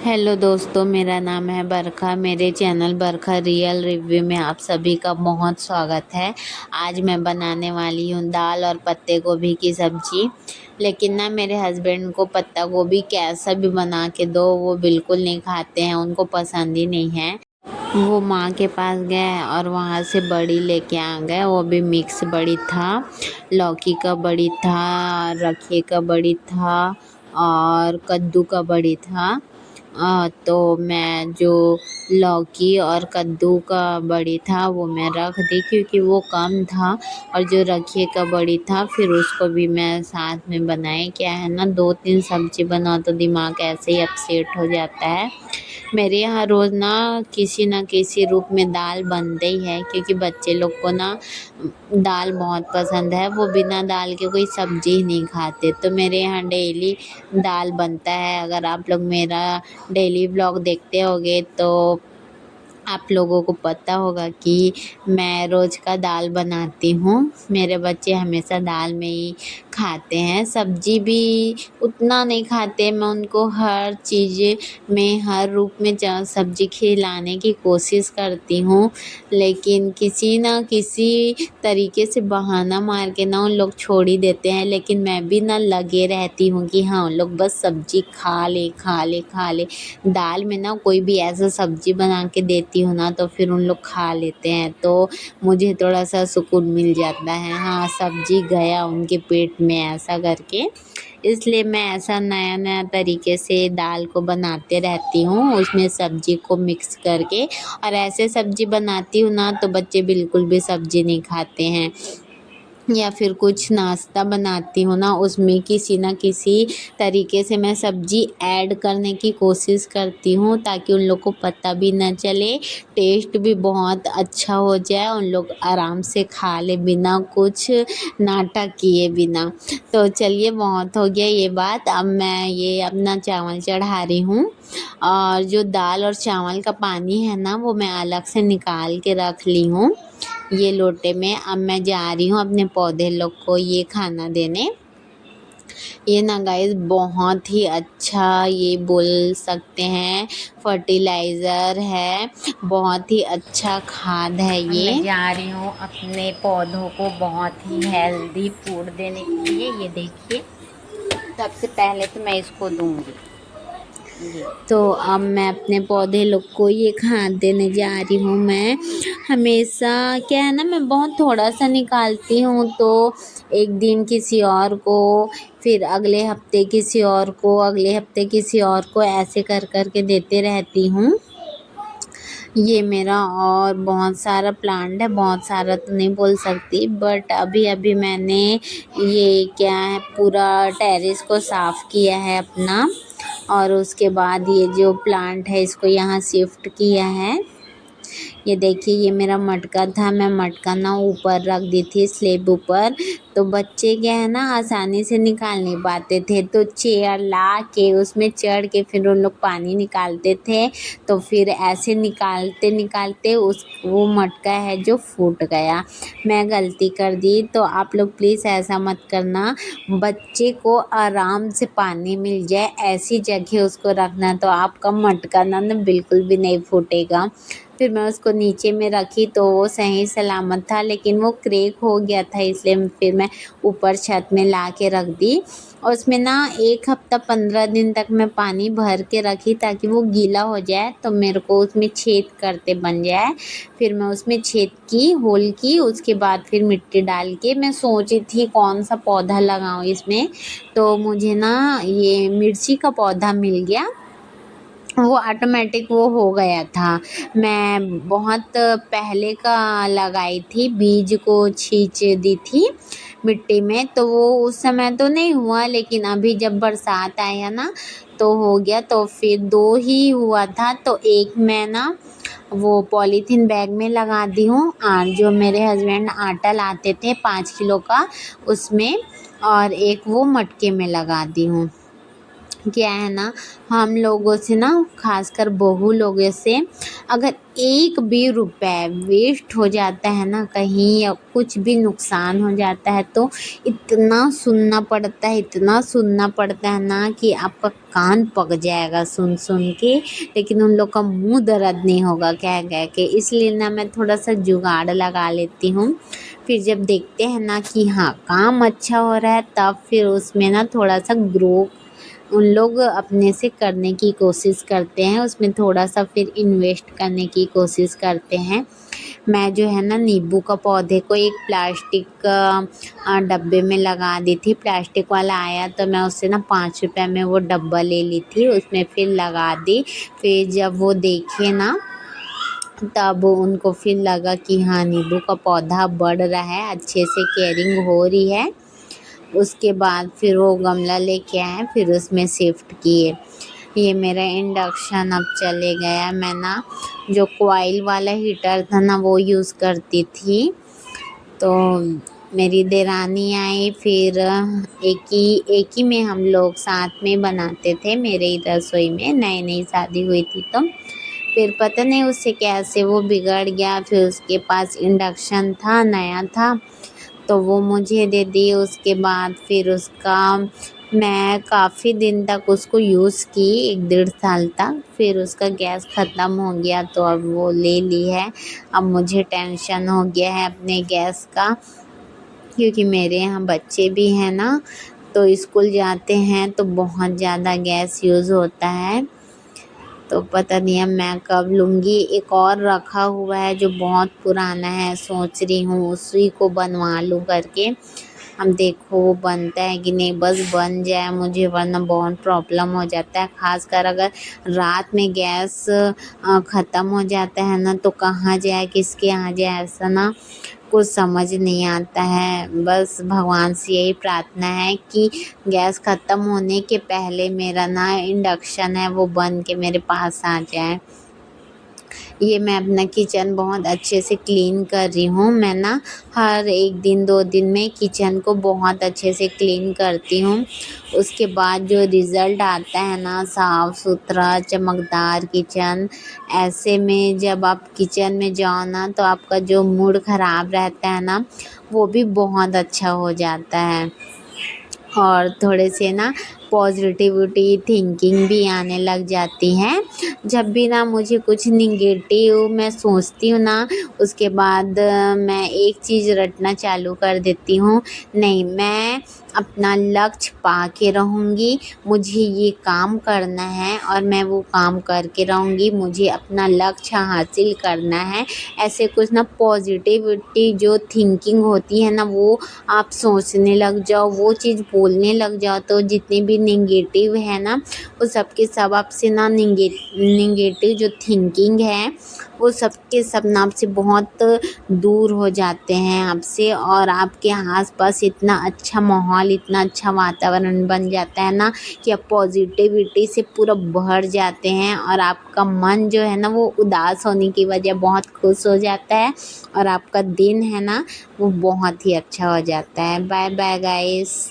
Hello दोस्तों, मेरा नाम है बरखा। मेरे चैनल बरखा रियल रिव्यू में आप सभी का बहुत स्वागत है। आज मैं बनाने वाली हूँ दाल और पत्ते गोभी की सब्जी। लेकिन ना मेरे हस्बैंड को पत्ता गोभी कैसा भी बना के दो वो बिल्कुल नहीं खाते हैं, उनको पसंद ही नहीं है। वो माँ के पास गए और वहाँ से बड़ी लेके आ गए, वो भी मिक्स बड़ी था। लौकी का बड़ी था, रखे का बड़ी था और कद्दू का बड़ी था। तो मैं जो लौकी और कद्दू का बड़ी था वो मैं रख दी क्योंकि वो कम था। और जो रखिए का बड़ी था फिर उसको भी मैं साथ में बनाए। क्या है ना, 2-3 सब्जी बनाओ तो दिमाग ऐसे ही अपसेट हो जाता है। मेरे यहाँ रोज़ ना किसी रूप में दाल बनते ही है क्योंकि बच्चे लोग को ना दाल बहुत पसंद है, वो बिना दाल के कोई सब्जी ही नहीं खाते। तो मेरे यहाँ डेली दाल बनता है। अगर आप लोग मेरा डेली व्लॉग देखते होगे तो आप लोगों को पता होगा कि मैं रोज़ का दाल बनाती हूँ। मेरे बच्चे हमेशा दाल में ही खाते हैं, सब्जी भी उतना नहीं खाते। मैं उनको हर चीज़ में हर रूप में सब्जी खिलाने की कोशिश करती हूँ, लेकिन किसी ना किसी तरीके से बहाना मार के ना उन लोग छोड़ ही देते हैं। लेकिन मैं भी ना लगे रहती हूँ कि हाँ उन लोग बस सब्जी खा ले खा ले खा ले। दाल में ना कोई भी ऐसा सब्जी बना के देती हूँ ना तो फिर उन लोग खा लेते हैं, तो मुझे थोड़ा सा सुकून मिल जाता है। हाँ, सब्जी गया उनके पेट में ऐसा करके। इसलिए मैं ऐसा नया नया तरीके से दाल को बनाते रहती हूँ, उसमें सब्जी को मिक्स करके। और ऐसे सब्जी बनाती हूँ ना तो बच्चे बिल्कुल भी सब्जी नहीं खाते हैं। या फिर कुछ नाश्ता बनाती हूँ ना उसमें किसी न किसी तरीके से मैं सब्जी ऐड करने की कोशिश करती हूँ ताकि उन लोग को पता भी न चले, टेस्ट भी बहुत अच्छा हो जाए, उन लोग आराम से खा ले बिना कुछ नाटक किए बिना। तो चलिए, बहुत हो गया ये बात। अब मैं ये अपना चावल चढ़ा रही हूँ और जो दाल और चावल का पानी है ना वो मैं अलग से निकाल के रख ली हूँ ये लोटे में। अब मैं जा रही हूँ अपने पौधे लोग को ये खाना देने। ये ना गाइस बहुत ही अच्छा, ये बोल सकते हैं फर्टिलाइज़र है, बहुत ही अच्छा खाद है ये। मैं जा रही हूँ अपने पौधों को बहुत ही हेल्दी फूड देने के लिए। ये देखिए, सबसे पहले तो मैं इसको दूंगी। तो अब मैं अपने पौधे लोग को ये खाद देने जा रही हूँ। मैं हमेशा क्या है ना, मैं बहुत थोड़ा सा निकालती हूँ, तो एक दिन किसी और को, फिर अगले हफ्ते किसी और को, अगले हफ्ते किसी और को, ऐसे कर कर के देते रहती हूँ। ये मेरा और बहुत सारा प्लांट है, बहुत सारा तो नहीं बोल सकती, बट अभी अभी मैंने ये क्या है पूरा टेरेस को साफ़ किया है अपना। और उसके बाद ये जो प्लांट है इसको यहाँ शिफ्ट किया है। ये देखिए, ये मेरा मटका था, मैं मटका ना ऊपर रख दी थी स्लेब ऊपर। तो बच्चे क्या है ना आसानी से निकाल नहीं पाते थे, तो चेयर ला के उसमें चढ़ के फिर उन लोग पानी निकालते थे। तो फिर ऐसे निकालते निकालते वो मटका है जो फूट गया। मैं गलती कर दी, तो आप लोग प्लीज़ ऐसा मत करना। बच्चे को आराम से पानी मिल जाए ऐसी जगह उसको रखना, तो आपका मटका ना बिल्कुल भी नहीं फूटेगा। फिर मैं उसको नीचे में रखी तो वो सही सलामत था, लेकिन वो क्रैक हो गया था, इसलिए फिर मैं ऊपर छत में ला के रख दी। और उसमें ना 1 हफ्ता 15 दिन तक मैं पानी भर के रखी ताकि वो गीला हो जाए, तो मेरे को उसमें छेद करते बन जाए। फिर मैं उसमें छेद की, होल की, उसके बाद फिर मिट्टी डाल के मैं सोची थी कौन सा पौधा लगाऊं इसमें। तो मुझे ना ये मिर्ची का पौधा मिल गया, वो ऑटोमेटिक वो हो गया था। मैं बहुत पहले का लगाई थी, बीज को छींच दी थी मिट्टी में, तो वो उस समय तो नहीं हुआ, लेकिन अभी जब बरसात आया ना तो हो गया। तो फिर 2 ही हुआ था, तो एक मैं ना वो पॉलीथीन बैग में लगा दी हूँ, जो मेरे हस्बैंड आटा लाते थे 5 किलो का उसमें, और एक वो मटके में लगा दी हूँ। क्या है ना, हम लोगों से ना खासकर बहू लोगों से अगर एक भी रुपए वेस्ट हो जाता है ना कहीं या कुछ भी नुकसान हो जाता है तो इतना सुनना पड़ता है, इतना सुनना पड़ता है ना कि आपका कान पक जाएगा सुन सुन के। लेकिन उन लोग का मुंह दर्द नहीं होगा कह कह के, इसलिए ना मैं थोड़ा सा जुगाड़ लगा लेती हूँ। फिर जब देखते हैं ना कि हाँ काम अच्छा हो रहा है तब फिर उसमें ना थोड़ा सा ग्रो उन लोग अपने से करने की कोशिश करते हैं, उसमें थोड़ा सा फिर इन्वेस्ट करने की कोशिश करते हैं। मैं जो है ना नींबू का पौधे को एक प्लास्टिक डब्बे में लगा दी थी। प्लास्टिक वाला आया तो मैं उससे ना 5 रुपए में वो डब्बा ले ली थी, उसमें फिर लगा दी। फिर जब वो देखे ना तब उनको फिर लगा कि हाँ नींबू का पौधा बढ़ रहा है, अच्छे से केयरिंग हो रही है। उसके बाद फिर वो गमला लेके आए, फिर उसमें शिफ्ट किए। ये मेरा इंडक्शन अब चले गया। मैं ना जो कॉइल वाला हीटर था ना वो यूज़ करती थी। तो मेरी देरानी आई, फिर एक ही में हम लोग साथ में बनाते थे मेरे ही रसोई में। नई नई शादी हुई थी तो फिर पता नहीं उससे कैसे वो बिगड़ गया। फिर उसके पास इंडक्शन था, नया था, तो वो मुझे दे दी। उसके बाद फिर उसका मैं काफ़ी दिन तक उसको यूज़ की, 1 डेढ़ साल तक। फिर उसका गैस ख़त्म हो गया तो अब वो ले ली है। अब मुझे टेंशन हो गया है अपने गैस का, क्योंकि मेरे यहाँ बच्चे भी हैं ना, तो स्कूल जाते हैं तो बहुत ज़्यादा गैस यूज़ होता है। तो पता नहीं अब मैं कब लूँगी। एक और रखा हुआ है जो बहुत पुराना है, सोच रही हूँ उसी को बनवा लूँ करके। अब देखो वो बनता है कि नहीं, बस बन जाए मुझे, वरना बहुत प्रॉब्लम हो जाता है। ख़ासकर अगर रात में गैस ख़त्म हो जाता है ना तो कहाँ जाए, किसके यहाँ जाए, ऐसा ना कुछ समझ नहीं आता है। बस भगवान से यही प्रार्थना है कि गैस ख़त्म होने के पहले मेरा ना इंडक्शन है वो बन के मेरे पास आ जाए। ये मैं अपना किचन बहुत अच्छे से क्लीन कर रही हूँ। मैं ना हर 1 दिन 2 दिन में किचन को बहुत अच्छे से क्लीन करती हूँ। उसके बाद जो रिज़ल्ट आता है ना, साफ़ सुथरा चमकदार किचन, ऐसे में जब आप किचन में जाओ ना तो आपका जो मूड ख़राब रहता है ना वो भी बहुत अच्छा हो जाता है। और थोड़े से ना पॉजिटिविटी थिंकिंग भी आने लग जाती है। जब भी ना मुझे कुछ नेगेटिव मैं सोचती हूँ ना, उसके बाद मैं एक चीज़ रटना चालू कर देती हूँ, नहीं मैं अपना लक्ष्य पा के रहूँगी, मुझे ये काम करना है और मैं वो काम करके रहूँगी, मुझे अपना लक्ष्य हासिल करना है। ऐसे कुछ ना पॉजिटिविटी जो थिंकिंग होती है ना वो आप सोचने लग जाओ, वो चीज़ बोलने लग जाओ, तो जितने भी नेगेटिव है ना वो सब के सब आपसे ना नेगेटिव जो थिंकिंग है वो सब के सब ना आपसे बहुत दूर हो जाते हैं आपसे। और आपके आस-पास इतना अच्छा माहौल, इतना अच्छा वातावरण बन जाता है ना कि आप पॉजिटिविटी से पूरा भर जाते हैं और आपका मन जो है ना वो उदास होने की वजह बहुत खुश हो जाता है और आपका दिन है ना वो बहुत ही अच्छा हो जाता है। Bye bye guys.